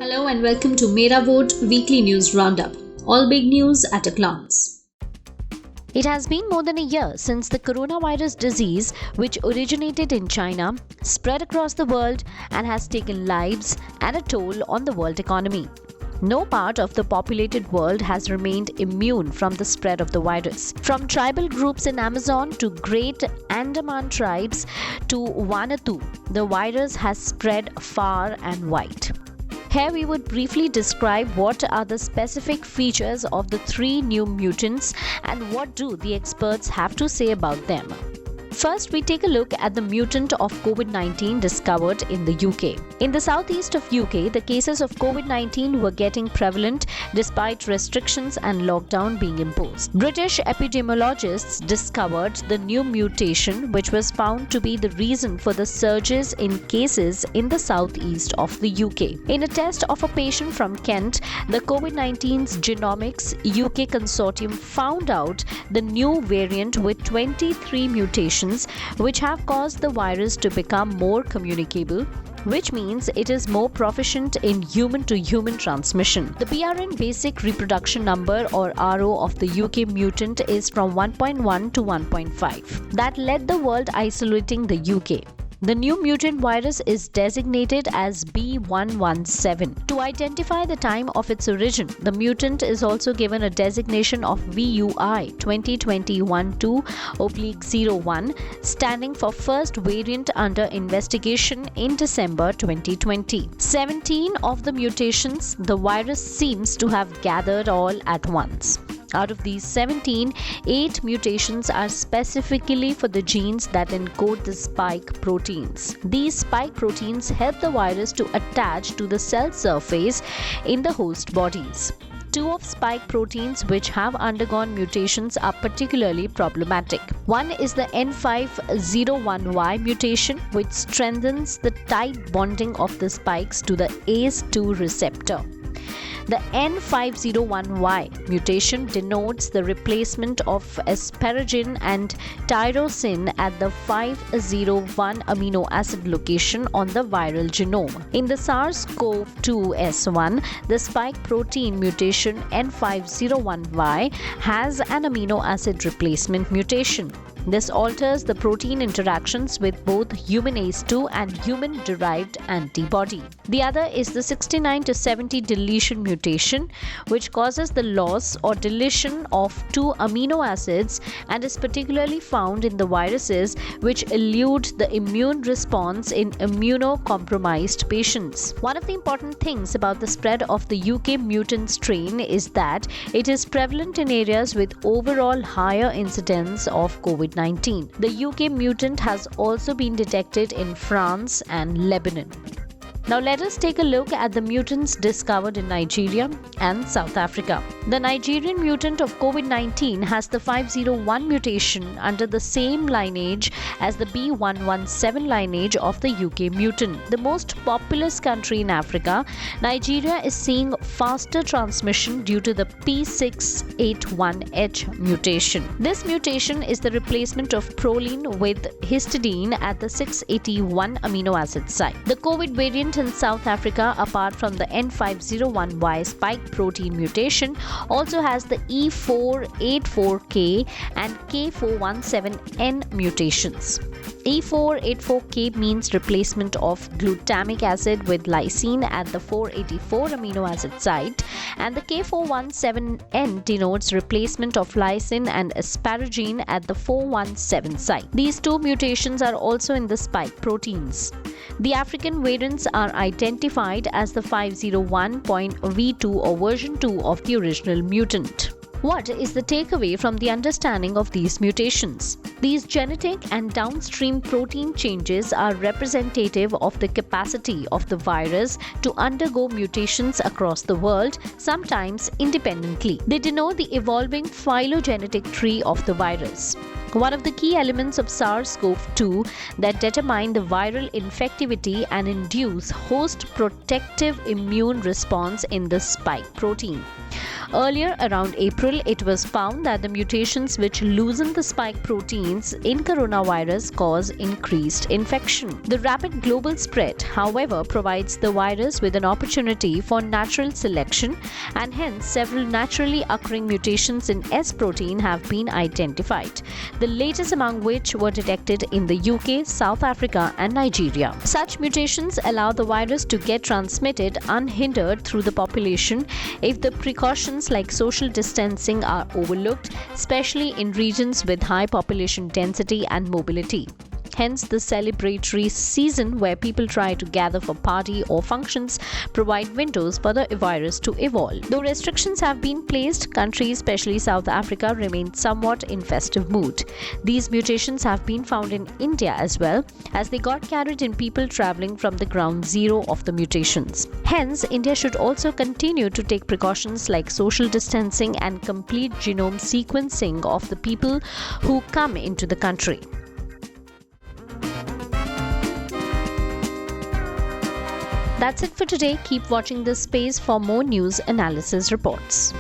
Hello and welcome to Mera Vote Weekly News Roundup. All big news at a glance. It has been more than a year since the coronavirus disease, which originated in China, spread across the world and has taken lives and a toll on the world economy. No part of the populated world has remained immune from the spread of the virus. From tribal groups in Amazon to Great Andaman tribes to Vanuatu, the virus has spread far and wide. Here we would briefly describe what are the specific features of the three new mutants and what do the experts have to say about them. First, we take a look at the mutant of COVID-19 discovered in the UK. In the southeast of UK, the cases of COVID-19 were getting prevalent despite restrictions and lockdown being imposed. British epidemiologists discovered the new mutation, which was found to be the reason for the surges in cases in the southeast of the UK. In a test of a patient from Kent, the COVID-19's Genomics UK consortium found out the new variant with 23 mutations which have caused the virus to become more communicable, which means it is more proficient in human-to-human transmission. The PRN basic reproduction number or RO of the UK mutant is from 1.1 to 1.5. That led the world isolating the UK. The new mutant virus is designated as B117. To identify the time of its origin, the mutant is also given a designation of VUI 2020-12/01, standing for first variant under investigation in December 2020. 17 of the mutations, the virus seems to have gathered all at once. Out of these 17, 8 mutations are specifically for the genes that encode the spike proteins. These spike proteins help the virus to attach to the cell surface in the host bodies. 2 of spike proteins which have undergone mutations are particularly problematic. One is the N501Y mutation, which strengthens the tight bonding of the spikes to the ACE2 receptor. The N501Y mutation denotes the replacement of asparagine and tyrosine at the 501 amino acid location on the viral genome. In the SARS-CoV-2 the spike protein mutation N501Y has an amino acid replacement mutation. This alters the protein interactions with both human ACE2 and human-derived antibody. The other is the 69 to 70 deletion mutation, which causes the loss or deletion of 2 amino acids and is particularly found in the viruses which elude the immune response in immunocompromised patients. One of the important things about the spread of the UK mutant strain is that it is prevalent in areas with overall higher incidence of COVID-19. The UK mutant has also been detected in France and Lebanon. Now let us take a look at the mutants discovered in Nigeria and South Africa. The Nigerian mutant of COVID-19 has the 501 mutation under the same lineage as the B117 lineage of the UK mutant. The most populous country in Africa, Nigeria is seeing faster transmission due to the P681H mutation. This mutation is the replacement of proline with histidine at the 681 amino acid site. The COVID variant in South Africa, apart from the N501Y spike protein mutation, also has the E484K and K417N mutations. E484K means replacement of glutamic acid with lysine at the 484 amino acid site, and the K417N denotes replacement of lysine and asparagine at the 417 site. These 2 mutations are also in the spike proteins. The African variants are identified as the 501.V2 or version 2 of the original mutant. What is the takeaway from the understanding of these mutations? These genetic and downstream protein changes are representative of the capacity of the virus to undergo mutations across the world, sometimes independently. They denote the evolving phylogenetic tree of the virus. One of the key elements of SARS-CoV-2 that determine the viral infectivity and induce host protective immune response in the spike protein. Earlier, around April, it was found that the mutations which loosen the spike proteins in coronavirus cause increased infection. The rapid global spread, however, provides the virus with an opportunity for natural selection, and hence several naturally occurring mutations in S protein have been identified, the latest among which were detected in the UK, South Africa, and Nigeria. Such mutations allow the virus to get transmitted unhindered through the population if the precautions like social distancing are overlooked, especially in regions with high population density and mobility. Hence, the celebratory season where people try to gather for party or functions provide windows for the virus to evolve. Though restrictions have been placed, countries, especially South Africa, remain somewhat in festive mood. These mutations have been found in India as well, as they got carried in people traveling from the ground zero of the mutations. Hence, India should also continue to take precautions like social distancing and complete genome sequencing of the people who come into the country. That's it for today. Keep watching this space for more news analysis reports.